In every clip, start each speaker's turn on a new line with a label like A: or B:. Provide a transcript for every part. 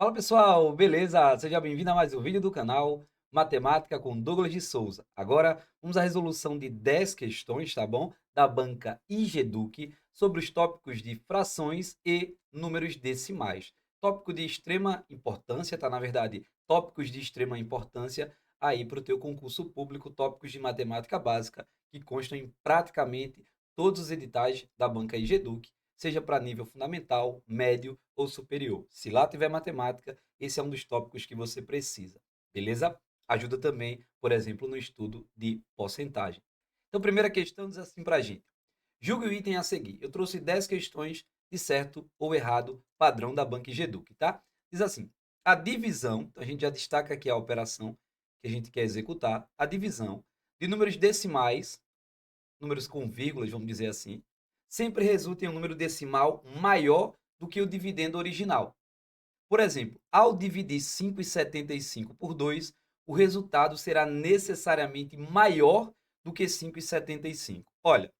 A: Fala pessoal, beleza? Seja bem-vindo a mais um vídeo do canal Matemática com Douglas de Souza. Agora vamos à resolução de 10 questões, tá bom? Da banca IGEDUC sobre os tópicos de frações e números decimais. Tópico de extrema importância, tá? Na verdade, tópicos de extrema importância aí para o teu concurso público, tópicos de matemática básica que constam em praticamente todos os editais da banca IGEDUC, seja para nível fundamental, médio ou superior. Se lá tiver matemática, esse é um dos tópicos que você precisa, beleza? Ajuda também, por exemplo, no estudo de porcentagem. Então, primeira questão diz assim para a gente. Julgue o item a seguir. Eu trouxe 10 questões de certo ou errado, padrão da Banca Geduc, tá? Diz assim, a divisão, então a gente já destaca aqui a operação que a gente quer executar, a divisão de números decimais, números com vírgulas, vamos dizer assim, sempre resulta em um número decimal maior do que o dividendo original. Por exemplo, ao dividir 5,75 por 2, o resultado será necessariamente maior do que 5,75. Olha,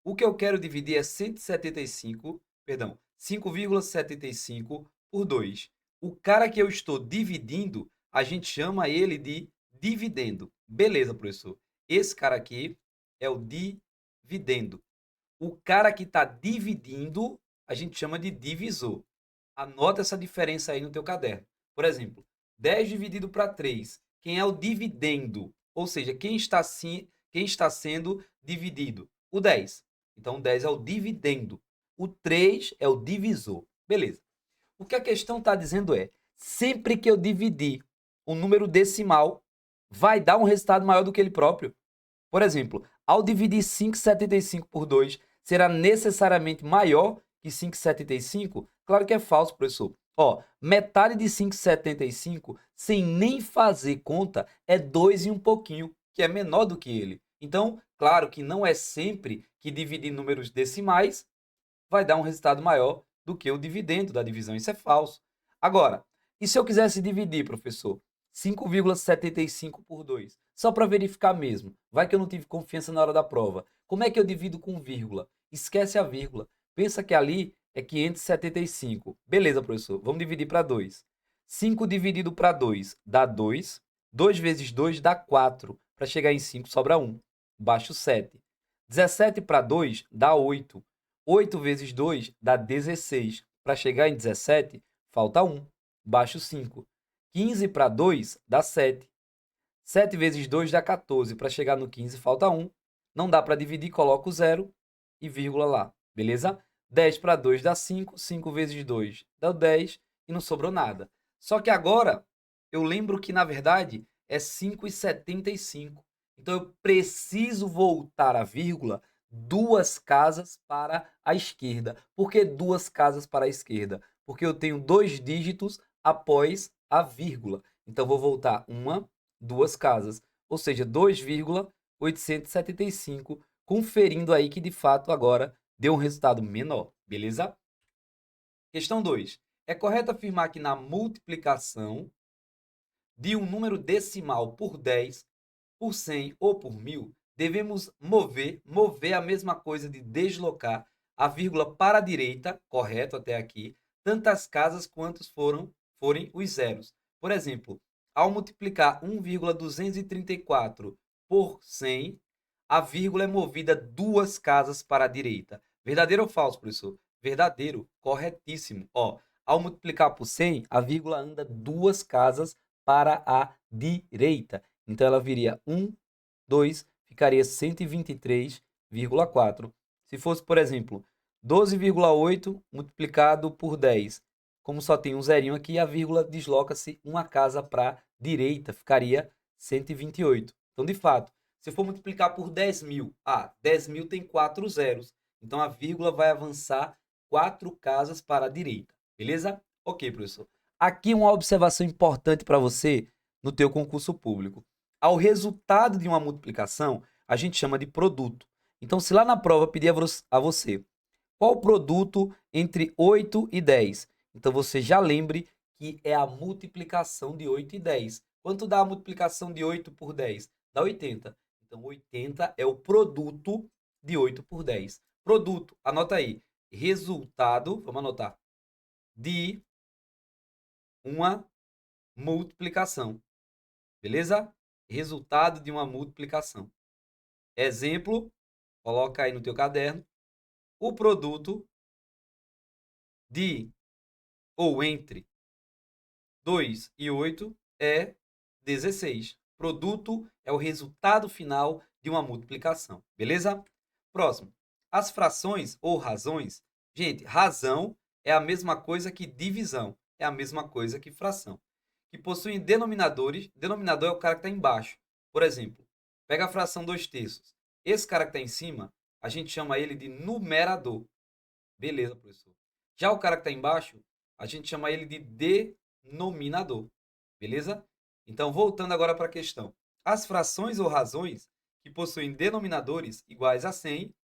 A: o que eu quero dividir é 175, perdão, 5,75 por 2. O cara que eu estou dividindo, a gente chama ele de dividendo. Beleza, professor. Esse cara aqui é o dividendo. O cara que está dividindo, a gente chama de divisor. Anota essa diferença aí no teu caderno. Por exemplo, 10 dividido para 3. Quem é o dividendo? Ou seja, quem está sendo dividido? O 10. Então, o 10 é o dividendo. O 3 é o divisor. Beleza. O que a questão está dizendo é, sempre que eu dividir um número decimal, vai dar um resultado maior do que ele próprio. Por exemplo, ao dividir 5,75 por 2, será necessariamente maior que 5,75? Claro que é falso, professor. Ó, metade de 5,75, sem nem fazer conta, é 2 e um pouquinho, que é menor do que ele. Então, claro que não é sempre que dividir números decimais vai dar um resultado maior do que o dividendo da divisão. Isso é falso. Agora, e se eu quisesse dividir, professor, 5,75 por 2? Só para verificar mesmo. Vai que eu não tive confiança na hora da prova. Como é que eu divido com vírgula? Esquece a vírgula. Pensa que ali é 575. Beleza, professor. Vamos dividir para 2. 5 dividido para 2 dá 2. 2 vezes 2 dá 4. Para chegar em 5 sobra 1. Baixo 7. 17 para 2 dá 8. 8 vezes 2 dá 16. Para chegar em 17, falta 1. Baixo 5. 15 para 2 dá 7. 7 vezes 2 dá 14. Para chegar no 15, falta 1. Não dá para dividir, coloca o 0 e vírgula lá. Beleza? 10 para 2 dá 5. 5 vezes 2 dá 10 e não sobrou nada. Só que agora eu lembro que, na verdade, é 5,75. Então eu preciso voltar a vírgula duas casas para a esquerda. Por que duas casas para a esquerda? Porque eu tenho dois dígitos após a vírgula. Então vou voltar uma, duas casas, ou seja, 2,875, conferindo aí que de fato agora deu um resultado menor, beleza? Questão 2. É correto afirmar que na multiplicação de um número decimal por 10, por 100 ou por 1000, devemos mover a mesma coisa de deslocar a vírgula para a direita, correto até aqui, tantas casas quantos forem os zeros. Por exemplo, ao multiplicar 1,234 por 100, a vírgula é movida duas casas para a direita. Verdadeiro ou falso, professor? Verdadeiro, corretíssimo. Ó, ao multiplicar por 100, a vírgula anda duas casas para a direita. Então, ela viria 1, 2, ficaria 123,4. Se fosse, por exemplo, 12,8 multiplicado por 10, como só tem um zerinho aqui, a vírgula desloca-se uma casa para a direita, ficaria 128. Então, de fato, se eu for multiplicar por 10.000, 10.000 tem 4 zeros. Então, a vírgula vai avançar 4 casas para a direita. Beleza? Ok, professor. Aqui uma observação importante para você no teu concurso público. Ao resultado de uma multiplicação, a gente chama de produto. Então, se lá na prova pedir a você qual o produto entre 8 e 10, então você já lembre que é a multiplicação de 8 e 10. Quanto dá a multiplicação de 8 por 10? Dá 80. Então, 80 é o produto de 8 por 10. Produto, anota aí. Resultado, vamos anotar, de uma multiplicação. Beleza? Resultado de uma multiplicação. Exemplo, coloca aí no teu caderno. O produto de ou entre 2 e 8 é 16. Produto é o resultado final de uma multiplicação. Beleza? Próximo. As frações ou razões. Gente, razão é a mesma coisa que divisão. É a mesma coisa que fração. Que possuem denominadores. Denominador é o cara que está embaixo. Por exemplo, pega a fração 2/3. Esse cara que está em cima, a gente chama ele de numerador. Beleza, professor. Já o cara que está embaixo, a gente chama ele de denominador. Beleza? Então, voltando agora para a questão. As frações ou razões que possuem denominadores iguais a 100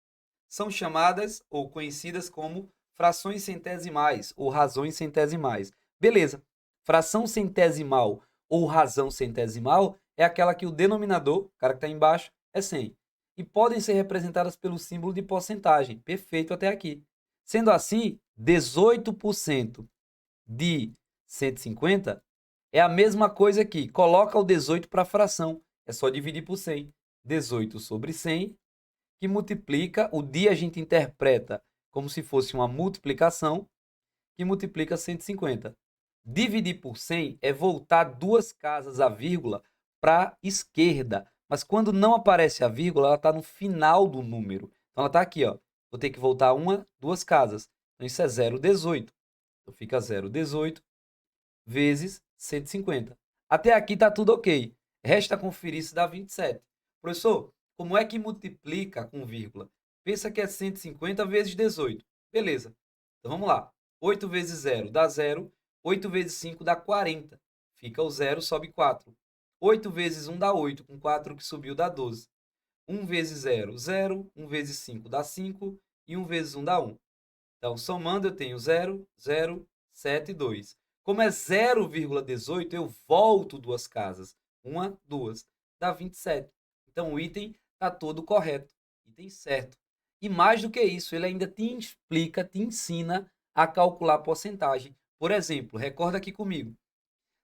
A: são chamadas ou conhecidas como frações centesimais ou razões centesimais. Beleza. Fração centesimal ou razão centesimal é aquela que o denominador, o cara que está embaixo, é 100. E podem ser representadas pelo símbolo de porcentagem. Perfeito até aqui. Sendo assim, 18% de 150 é a mesma coisa que coloca o 18 para a fração. É só dividir por 100. 18 sobre 100, que multiplica, o dia a gente interpreta como se fosse uma multiplicação, que multiplica 150. Dividir por 100 é voltar 2 casas a vírgula para a esquerda. Mas quando não aparece a vírgula, ela está no final do número. Então ela está aqui, ó. Vou ter que voltar 2 casas. Então isso é 0,18. Então fica 0,18 vezes 150. Até aqui está tudo ok. Resta conferir se dá 27. Professor, como é que multiplica com vírgula? Pensa que é 150 vezes 18. Beleza. Então vamos lá. 8 vezes 0 dá 0. 8 vezes 5 dá 40. Fica o 0, sobe 4. 8 vezes 1 dá 8. Com 4 que subiu dá 12. 1 vezes 0, 0. 1 vezes 5 dá 5. E 1 vezes 1 dá 1. Então, somando, eu tenho 0, 0, 7 e 2. Como é 0,18, eu volto 2 casas. 1, 2. Dá 27. Então, o item está todo correto. Item certo. E mais do que isso, ele ainda te explica, te ensina a calcular a porcentagem. Por exemplo, recorda aqui comigo.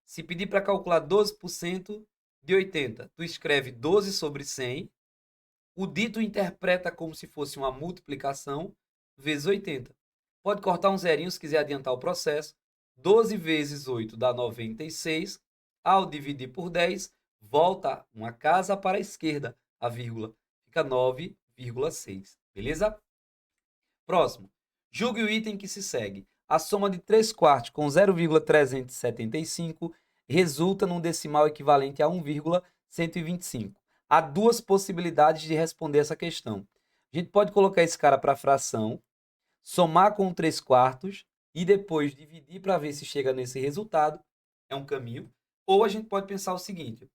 A: Se pedir para calcular 12% de 80, tu escreve 12 sobre 100. O dito interpreta como se fosse uma multiplicação vezes 80. Pode cortar um zerinho se quiser adiantar o processo. 12 vezes 8 dá 96. Ao dividir por 10, volta uma casa para a esquerda, a vírgula. Fica 9,6. Beleza? Próximo. Julgue o item que se segue. A soma de 3 quartos com 0,375 resulta num decimal equivalente a 1,125. Há duas possibilidades de responder essa questão. A gente pode colocar esse cara para fração, somar com 3 quartos e depois dividir para ver se chega nesse resultado. É um caminho. Ou a gente pode pensar o seguinte: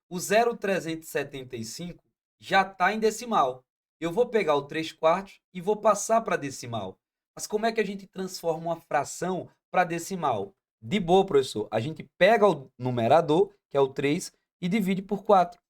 A: o 0,375 já está em decimal. Eu vou pegar o 3 quartos e vou passar para decimal. Mas como é que a gente transforma uma fração para decimal? De boa, professor. A gente pega o numerador, que é o 3, e divide por 4.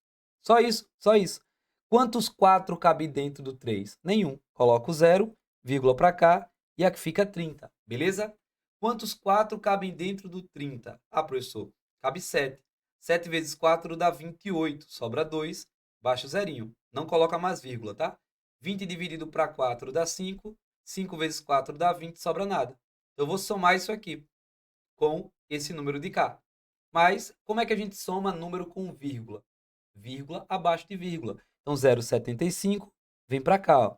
A: Só isso, só isso. Quantos 4 cabem dentro do 3? Nenhum. Coloca o 0, vírgula para cá, e aqui fica 30. Beleza? Quantos 4 cabem dentro do 30? Ah, professor, cabe 7. 7 vezes 4 dá 28. Sobra 2, baixa o zerinho. Não coloca mais vírgula, tá? 20 dividido para 4 dá 5. 5 vezes 4 dá 20, sobra nada. Eu vou somar isso aqui com esse número de cá. Mas como é que a gente soma número com vírgula? Vírgula abaixo de vírgula. Então, 0,75 vem para cá, ó.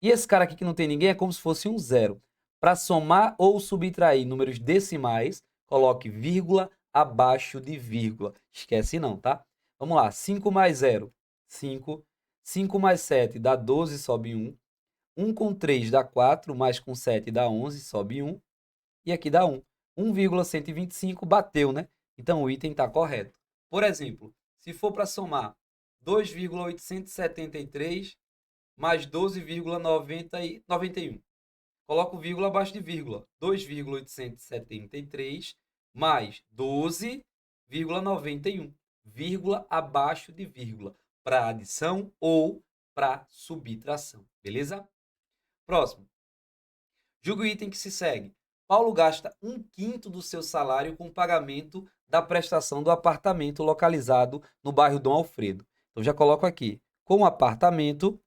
A: E esse cara aqui que não tem ninguém é como se fosse um zero. Para somar ou subtrair números decimais, coloque vírgula abaixo de vírgula. Esquece não, tá? Vamos lá. 5 mais 0, 5. 5 mais 7 dá 12, sobe 1. 1 com 3 dá 4, mais com 7 dá 11, sobe 1. E aqui dá 1. 1,125 bateu, né? Então, o item está correto. Por exemplo, se for para somar 2,873 mais 12,91. Coloco vírgula abaixo de vírgula. 2,873 mais 12,91. Vírgula abaixo de vírgula. Para adição ou para subtração. Beleza? Próximo. Julgue o item que se segue. Paulo gasta 1/5 do seu salário com o pagamento da prestação do apartamento localizado no bairro Dom Alfredo. Então, já coloco aqui. Com o apartamento,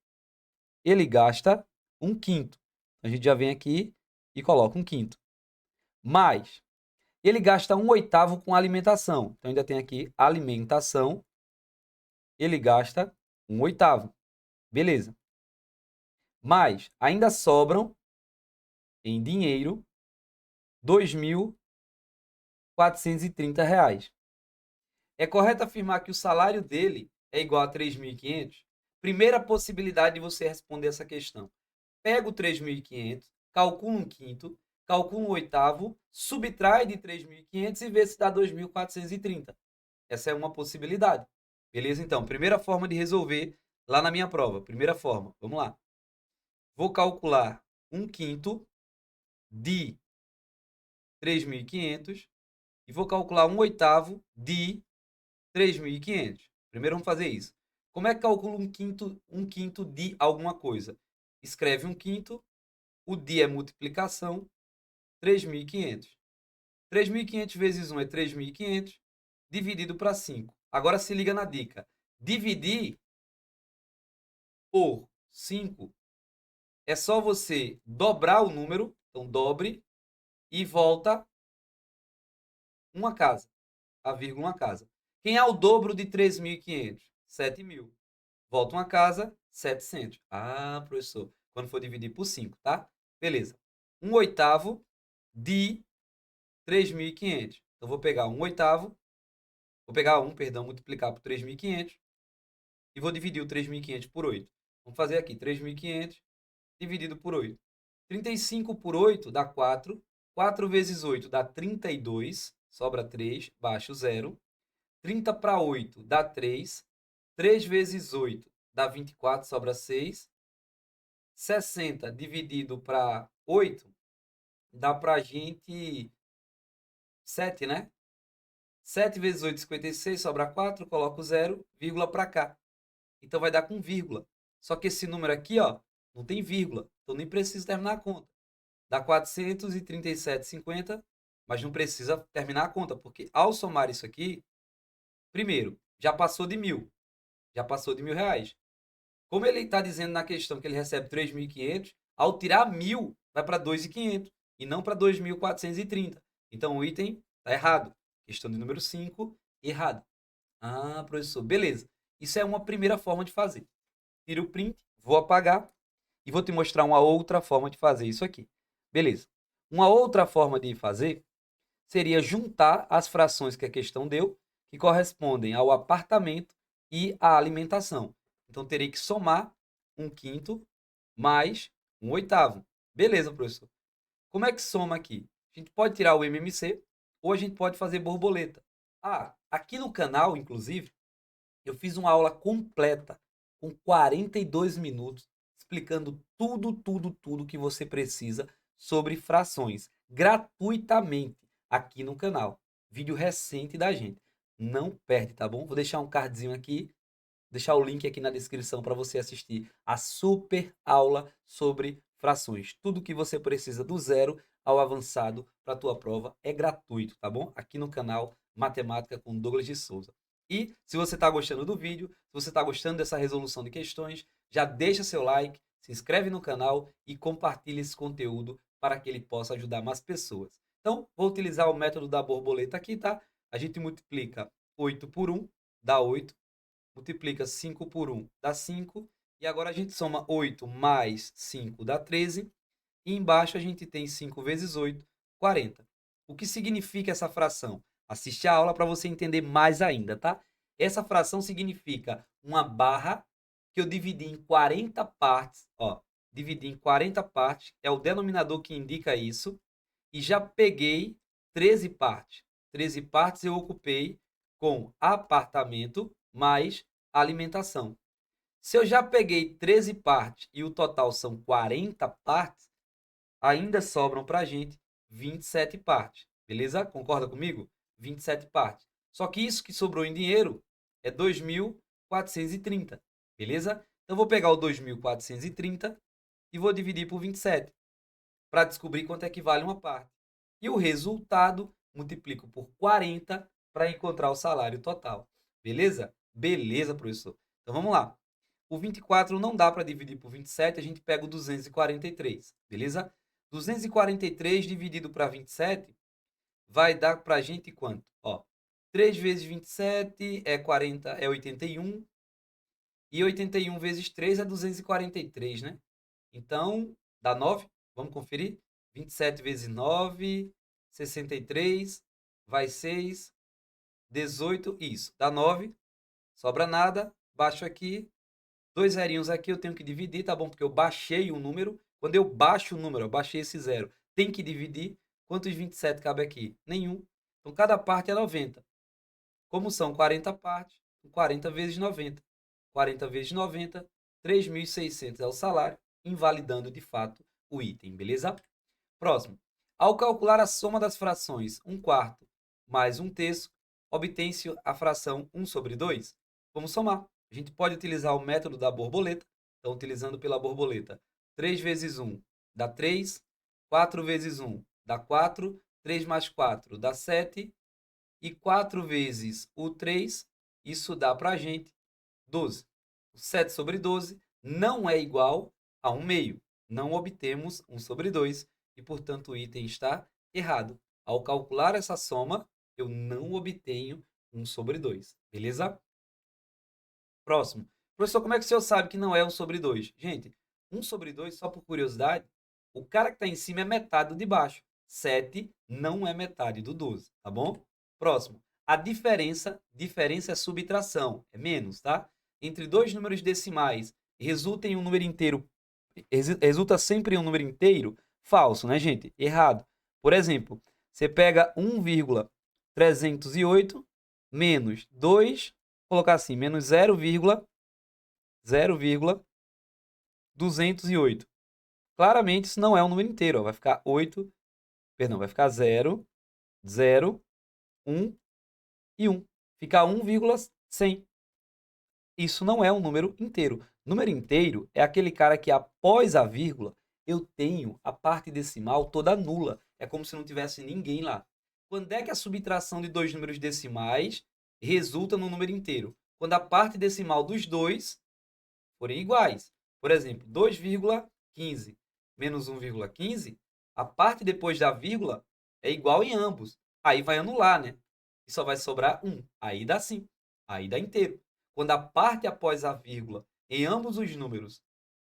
A: ele gasta 1/5. A gente já vem aqui e coloca 1/5. Mais, ele gasta 1/8 com alimentação. Então, ainda tem aqui alimentação. Ele gasta 1/8. Beleza. Mas ainda sobram, em dinheiro, R$ 2.430. É correto afirmar que o salário dele é igual a 3.500? Primeira possibilidade de você responder essa questão. Pega o 3.500, calcula 1/5, calcula 1/8, subtrai de 3.500 e vê se dá 2.430. Essa é uma possibilidade. Beleza? Então, primeira forma de resolver lá na minha prova. Primeira forma, vamos lá. Vou calcular 1/5 de 3.500 e vou calcular 1/8 de 3.500. Primeiro vamos fazer isso. Como é que calcula 1/5 de alguma coisa? Escreve 1/5, o de é multiplicação, 3.500. 3.500 vezes 1 é 3.500, dividido para 5. Agora se liga na dica. Dividir por 5 é só você dobrar o número, então dobre, e volta uma casa, a vírgula uma casa. Quem é o dobro de 3.500? 7.000. Volta uma casa, 700. Ah, professor, quando for dividir por 5, tá? Beleza. 1/8 de 3.500. Então, vou pegar 1/8, vou pegar 1, perdão, multiplicar por 3.500 e vou dividir o 3.500 por 8. Vamos fazer aqui, 3.500 dividido por 8. 35 por 8 dá 4. 4 vezes 8 dá 32, sobra 3, baixo 0. 30 para 8 dá 3. 3 vezes 8 dá 24, sobra 6. 60 dividido para 8 dá para a gente 7, né? 7 vezes 8, 56, sobra 4, coloco 0, vírgula para cá. Então vai dar com vírgula. Só que esse número aqui, ó, não tem vírgula, então nem preciso terminar a conta. Dá 437,50, mas não precisa terminar a conta, porque ao somar isso aqui, primeiro, já passou de 1.000, já passou de R$ 1.000. Como ele está dizendo na questão que ele recebe 3.500, ao tirar 1.000, vai para 2.500 e não para 2.430. Então o item está errado. Questão de número 5, errado. Ah, professor, beleza. Isso é uma primeira forma de fazer. Tira o print, vou apagar e vou te mostrar uma outra forma de fazer isso aqui. Beleza. Uma outra forma de fazer seria juntar as frações que a questão deu, que correspondem ao apartamento e à alimentação. Então, terei que somar 1/5 mais 1/8. Beleza, professor. Como é que soma aqui? A gente pode tirar o MMC ou a gente pode fazer borboleta. Ah, aqui no canal, inclusive, eu fiz uma aula completa com 42 minutos explicando tudo que você precisa sobre frações, gratuitamente, aqui no canal. Vídeo recente da gente. Não perde, tá bom? Vou deixar um cardzinho aqui, deixar o link aqui na descrição para você assistir a super aula sobre frações. Tudo que você precisa do zero ao avançado para a tua prova é gratuito, tá bom? Aqui no canal Matemática com Douglas de Souza. E se você está gostando do vídeo, se você está gostando dessa resolução de questões, já deixa seu like, se inscreve no canal e compartilha esse conteúdo para que ele possa ajudar mais pessoas. Então, vou utilizar o método da borboleta aqui, tá? A gente multiplica 8 por 1, dá 8. Multiplica 5 por 1, dá 5. E agora a gente soma 8 mais 5 dá 13. E embaixo a gente tem 5 vezes 8, 40. O que significa essa fração? Assiste a aula para você entender mais ainda, tá? Essa fração significa uma barra que eu dividi em 40 partes. Ó, dividi em 40 partes, é o denominador que indica isso. E já peguei 13 partes. 13 partes eu ocupei com apartamento mais alimentação. Se eu já peguei 13 partes e o total são 40 partes, ainda sobram para a gente 27 partes. Beleza? Concorda comigo? 27 partes. Só que isso que sobrou em dinheiro é 2.430. Beleza? Então, vou pegar o 2.430 e vou dividir por 27 para descobrir quanto é que vale uma parte. E o resultado, multiplico por 40 para encontrar o salário total. Beleza? Beleza, professor. Então, vamos lá. O 24 não dá para dividir por 27, a gente pega o 243, beleza? 243 dividido para 27 vai dar para a gente quanto? Ó, 3 vezes 27 é 40, é 81. E 81 vezes 3 é 243, né? Então, dá 9. Vamos conferir? 27 vezes 9, 63, vai 6, 18, isso. Dá 9, sobra nada, baixo aqui. 2 zerinhos aqui eu tenho que dividir, tá bom? Porque eu baixei o número. Quando eu baixo o número, eu baixei esse zero, tem que dividir. Quantos 27 cabe aqui? Nenhum. Então, cada parte é 90. Como são 40 partes, 40 vezes 90. 40 vezes 90, 3.600 é o salário, invalidando de fato o item, beleza? Próximo. Ao calcular a soma das frações 1/4 mais 1/3, obtém-se a fração 1 sobre 2. Vamos somar. A gente pode utilizar o método da borboleta. Então, utilizando pela borboleta, 3 vezes 1 dá 3, 4 vezes 1 dá 4, 3 mais 4 dá 7, e 4 vezes o 3, isso dá para a gente 12. O 7 sobre 12 não é igual a 1 meio. Não obtemos 1 sobre 2 e, portanto, o item está errado. Ao calcular essa soma, eu não obtenho 1 sobre 2. Beleza? Próximo. Professor, como é que o senhor sabe que não é 1 sobre 2? Gente, 1 sobre 2, só por curiosidade, o cara que está em cima é metade do de baixo. 7 não é metade do 12, tá bom? Próximo. A diferença é subtração, é menos, tá? Entre dois números decimais, resulta em um número inteiro, resulta sempre em um número inteiro? Falso, né, gente? Errado. Por exemplo, você pega 1,308 menos 2, colocar assim, menos 0,208. Claramente isso não é um número inteiro, ó. Vai ficar 8, perdão, vai ficar 0, 0, 1 e 1. Fica 1,100. Isso não é um número inteiro. Número inteiro é aquele cara que após a vírgula eu tenho a parte decimal toda nula. É como se não tivesse ninguém lá. Quando é que a subtração de dois números decimais resulta no número inteiro? Quando a parte decimal dos dois forem iguais. Por exemplo, 2,15 menos 1,15, a parte depois da vírgula é igual em ambos. Aí vai anular, né? E só vai sobrar 1. Aí dá sim. Aí dá inteiro. Quando a parte após a vírgula em ambos os números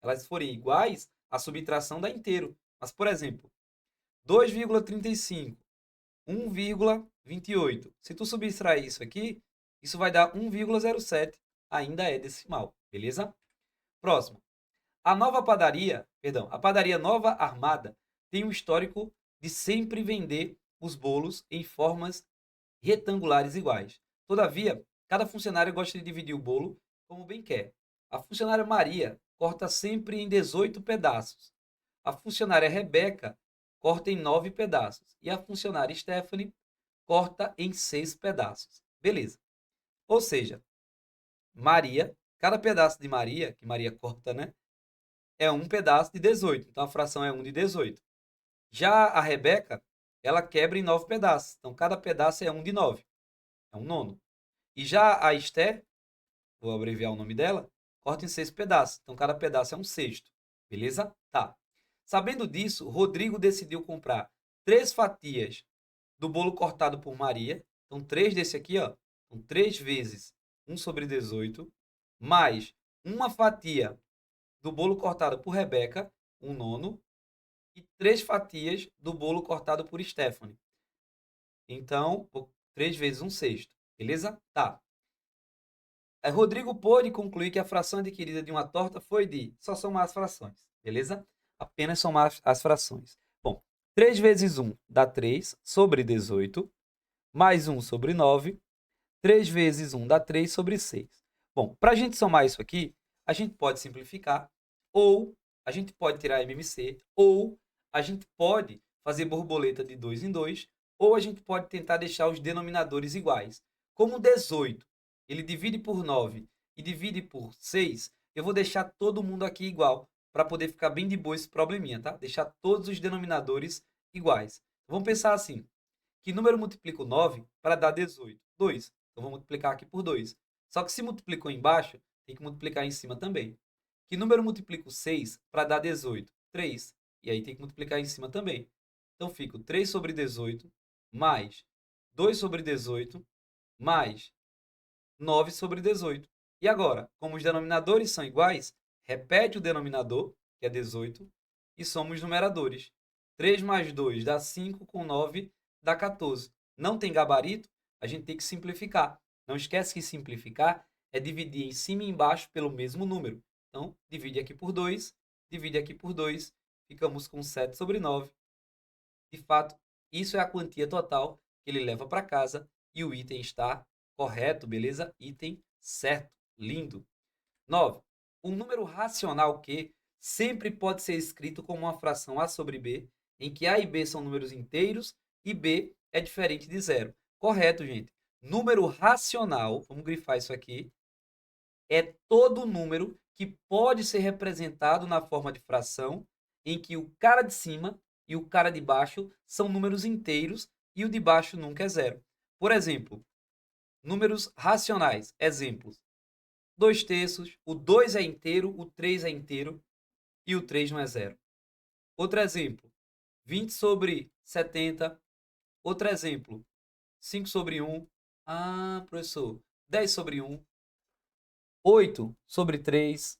A: elas forem iguais, a subtração dá inteiro. Mas, por exemplo, 2,35, 1,28. Se tu subtrair isso aqui, isso vai dar 1,07. Ainda é decimal, beleza? Próximo. A padaria Nova Armada tem um histórico de sempre vender os bolos em formas retangulares iguais. Todavia, cada funcionário gosta de dividir o bolo como bem quer. A funcionária Maria corta sempre em 18 pedaços. A funcionária Rebeca corta em 9 pedaços. E a funcionária Stephanie corta em 6 pedaços. Beleza. Ou seja, cada pedaço de Maria, que Maria corta, né? É um pedaço de 18. Então, a fração é 1 de 18. Já a Rebeca, ela quebra em 9 pedaços. Então, cada pedaço é 1 de 9. É um nono. E já a Esther, vou abreviar o nome dela, corta em 6 pedaços. Então, cada pedaço é um sexto. Beleza? Tá. Sabendo disso, Rodrigo decidiu comprar 3 fatias do bolo cortado por Maria. Então, 3 desse aqui, ó. Então, 3 vezes 1 sobre 18, mais uma fatia do bolo cortado por Rebeca, um nono, e 3 fatias do bolo cortado por Stephanie. Então, 3 vezes um sexto. Beleza? Tá. Rodrigo pôde concluir que a fração adquirida de uma torta foi de... Só somar as frações. Beleza? Apenas somar as frações. Bom, 3 vezes 1 dá 3 sobre 18, mais 1 sobre 9. 3 vezes 1 dá 3 sobre 6. Bom, para a gente somar isso aqui, a gente pode simplificar, ou a gente pode tirar MMC, ou a gente pode fazer borboleta de 2 em 2, ou a gente pode tentar deixar os denominadores iguais. Como 18, ele divide por 9 e divide por 6, eu vou deixar todo mundo aqui igual, para poder ficar bem de boa esse probleminha, tá? Deixar todos os denominadores iguais. Vamos pensar assim. Que número multiplica o 9 para dar 18? 2. Então, vou multiplicar aqui por 2. Só que se multiplicou embaixo, tem que multiplicar em cima também. Que número multiplica o 6 para dar 18? 3. E aí tem que multiplicar em cima também. Então, fica 3 sobre 18 mais 2 sobre 18 mais 9 sobre 18. E agora, como os denominadores são iguais, repete o denominador, que é 18, e soma os numeradores. 3 mais 2 dá 5, com 9 dá 14. Não tem gabarito, a gente tem que simplificar. Não esquece que simplificar é dividir em cima e embaixo pelo mesmo número. Então, divide aqui por 2, divide aqui por 2, ficamos com 7 sobre 9. De fato, isso é a quantia total que ele leva para casa e o item está correto, beleza? Item certo, lindo. 9. Um número racional Q sempre pode ser escrito como uma fração A sobre B, em que A e B são números inteiros e B é diferente de zero. Correto, gente. Número racional, vamos grifar isso aqui, é todo número que pode ser representado na forma de fração, em que o cara de cima e o cara de baixo são números inteiros e o de baixo nunca é zero. Por exemplo, números racionais. Exemplos. 2 terços, o 2 é inteiro, o 3 é inteiro e o 3 não é zero. Outro exemplo, 20 sobre 70. Outro exemplo, 5 sobre 1. Ah, professor, 10 sobre 1. 8 sobre 3.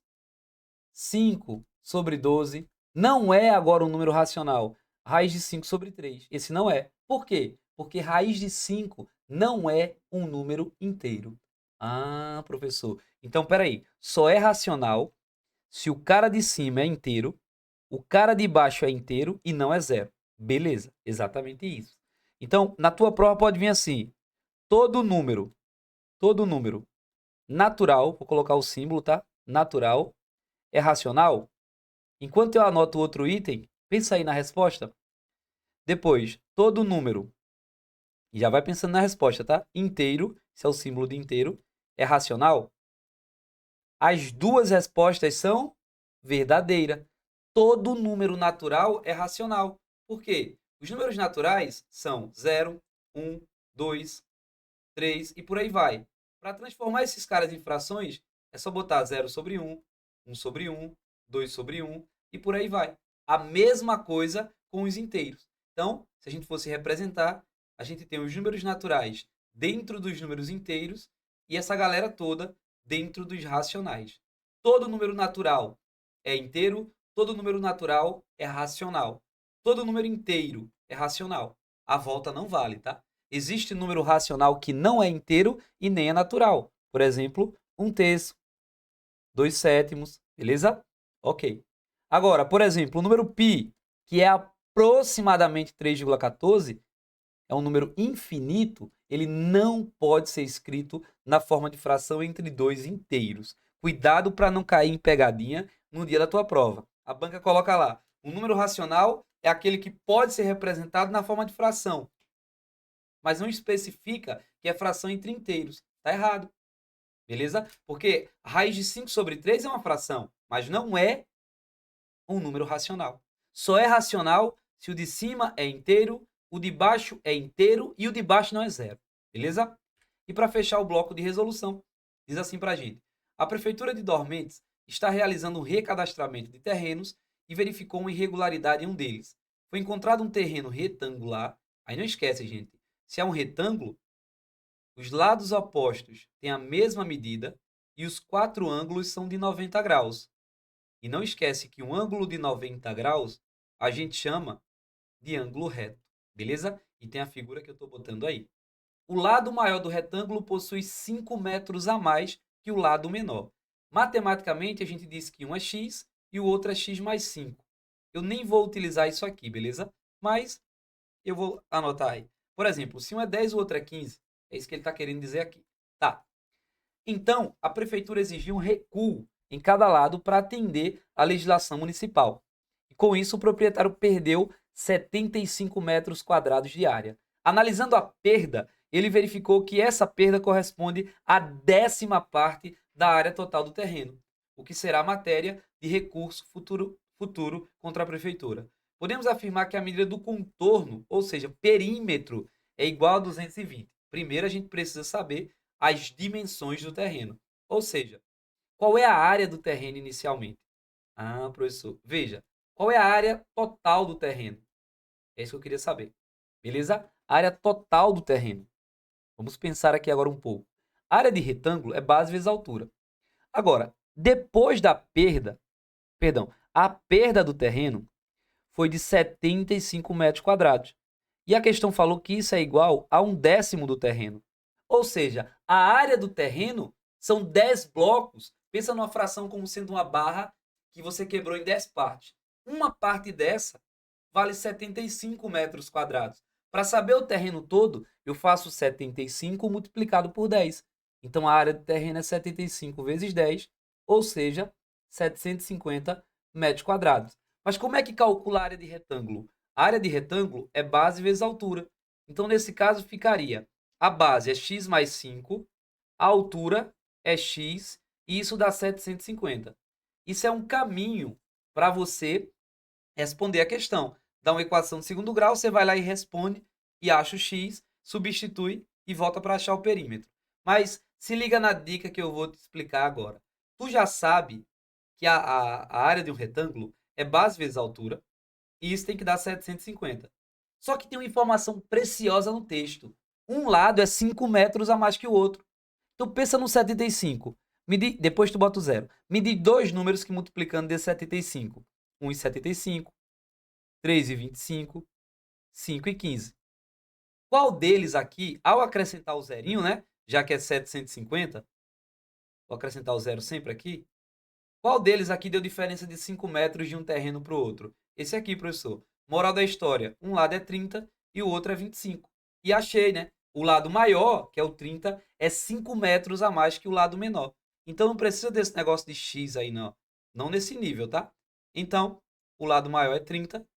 A: 5 sobre 12. Não é agora um número racional. Raiz de 5 sobre 3. Esse não é. Por quê? Porque raiz de 5 não é um número inteiro. Ah, professor. Então, peraí. Só é racional se o cara de cima é inteiro, o cara de baixo é inteiro e não é zero. Beleza, exatamente isso. Então, na tua prova pode vir assim: todo número natural, vou colocar o símbolo, tá? Natural é racional? Enquanto eu anoto outro item, pensa aí na resposta. Depois, todo número, e já vai pensando na resposta, tá? Inteiro, esse é o símbolo de inteiro, é racional? As duas respostas são verdadeiras. Todo número natural é racional. Por quê? Os números naturais são 0, 1, 2, 3 e por aí vai. Para transformar esses caras em frações, é só botar 0 sobre 1, 1 sobre 1, 2 sobre 1 e por aí vai. A mesma coisa com os inteiros. Então, se a gente fosse representar, a gente tem os números naturais dentro dos números inteiros e essa galera toda dentro dos racionais. Todo número natural é inteiro, todo número natural é racional. Todo número inteiro é racional. A volta não vale, tá? Existe número racional que não é inteiro e nem é natural. Por exemplo, 1 terço, 2 sétimos, beleza? Ok. Agora, por exemplo, o número π, que é aproximadamente 3,14, é um número infinito, ele não pode ser escrito na forma de fração entre dois inteiros. Cuidado para não cair em pegadinha no dia da tua prova. A banca coloca lá, o número racional é aquele que pode ser representado na forma de fração, mas não especifica que é fração entre inteiros. Tá errado. Beleza? Porque a raiz de 5 sobre 3 é uma fração, mas não é um número racional. Só é racional se o de cima é inteiro, o de baixo é inteiro e o de baixo não é zero. Beleza? E para fechar o bloco de resolução, diz assim para a gente: a Prefeitura de Dormentes está realizando um recadastramento de terrenos e verificou uma irregularidade em um deles. Foi encontrado um terreno retangular. Aí não esquece, gente, se é um retângulo, os lados opostos têm a mesma medida e os 4 ângulos são de 90 graus. E não esquece que um ângulo de 90 graus a gente chama de ângulo reto, beleza? E tem a figura que eu estou botando aí. O lado maior do retângulo possui 5 metros a mais que o lado menor. Matematicamente, a gente diz que um é x e o outro é x mais 5. Eu nem vou utilizar isso aqui, beleza? Mas eu vou anotar aí. Por exemplo, se um é 10 e o outro é 15, é isso que ele está querendo dizer aqui. Tá. Então, a prefeitura exigiu um recuo em cada lado para atender à legislação municipal. E com isso, o proprietário perdeu 75 metros quadrados de área. Analisando a perda, ele verificou que essa perda corresponde à 10ª parte da área total do terreno, o que será matéria de recurso futuro contra a prefeitura. podemos afirmar que a medida do contorno, ou seja, perímetro, é igual a 220. Primeiro, a gente precisa saber as dimensões do terreno, ou seja, qual é a área do terreno inicialmente? Ah, professor, veja, qual é a área total do terreno? É isso que eu queria saber. Beleza? Área total do terreno. Vamos pensar aqui agora um pouco. A área de retângulo é base vezes altura. Agora, depois da perda, perdão, a perda do terreno foi de 75 metros quadrados. E a questão falou que isso é igual a 1/10 do terreno. Ou seja, a área do terreno são 10 blocos. Pensa numa fração como sendo uma barra que você quebrou em 10 partes. Uma parte dessa vale 75 metros quadrados. Para saber o terreno todo, eu faço 75 multiplicado por 10. Então a área do terreno é 75 vezes 10, ou seja, 750 metros quadrados. Mas como é que calcula a área de retângulo? A área de retângulo é base vezes altura. Então, nesse caso, ficaria a base é x mais 5, a altura é x, e isso dá 750. Isso é um caminho para você responder a questão. Dá uma equação de segundo grau, você vai lá e responde, e acha o x, substitui e volta para achar o perímetro. Mas se liga na dica que eu vou te explicar agora. Tu já sabe que a área de um retângulo é base vezes altura, e isso tem que dar 750. Só que tem uma informação preciosa no texto. Um lado é 5 metros a mais que o outro. Tu pensa no 75. Depois tu bota o zero. Me diz dois números que multiplicando dê 75. 1,75, 3,25, 5,15. Qual deles aqui, ao acrescentar o zerinho, né? Já que é 750, vou acrescentar o zero sempre aqui. Qual deles aqui deu diferença de 5 metros de um terreno para o outro? Esse aqui, professor. Moral da história, um lado é 30 e o outro é 25. E achei, né? O lado maior, que é o 30, é 5 metros a mais que o lado menor. Então não precisa desse negócio de x aí, não. Não nesse nível, tá? Então, o lado maior é 30,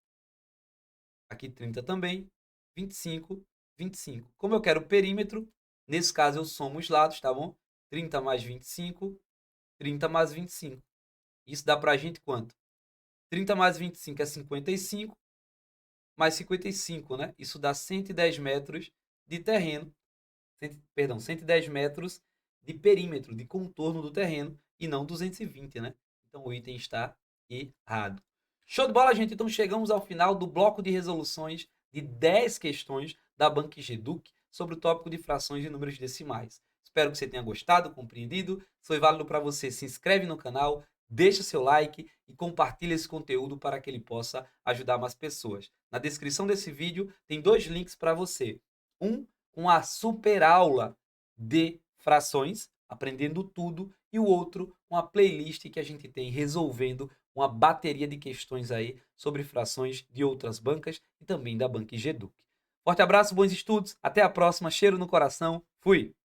A: aqui 30 também, 25, 25. Como eu quero o perímetro, nesse caso eu somo os lados, tá bom? 30 mais 25, 30 mais 25. Isso dá pra gente quanto? 30 mais 25 é 55, mais 55, né? Isso dá 110 metros de terreno, perdão, 110 metros de perímetro, de contorno do terreno, e não 220, né? Então o item está errado. Show de bola, gente? Então chegamos ao final do bloco de resoluções de 10 questões da Banca Geduc sobre o tópico de frações e números decimais. Espero que você tenha gostado, compreendido. Se foi válido para você, se inscreve no canal, deixa seu like e compartilha esse conteúdo para que ele possa ajudar mais pessoas. Na descrição desse vídeo tem dois links para você. Um com a super aula de frações, aprendendo tudo, e o outro com a playlist que a gente tem resolvendo uma bateria de questões aí sobre frações de outras bancas e também da Banca Geduc. Forte abraço, bons estudos, até a próxima, cheiro no coração, fui!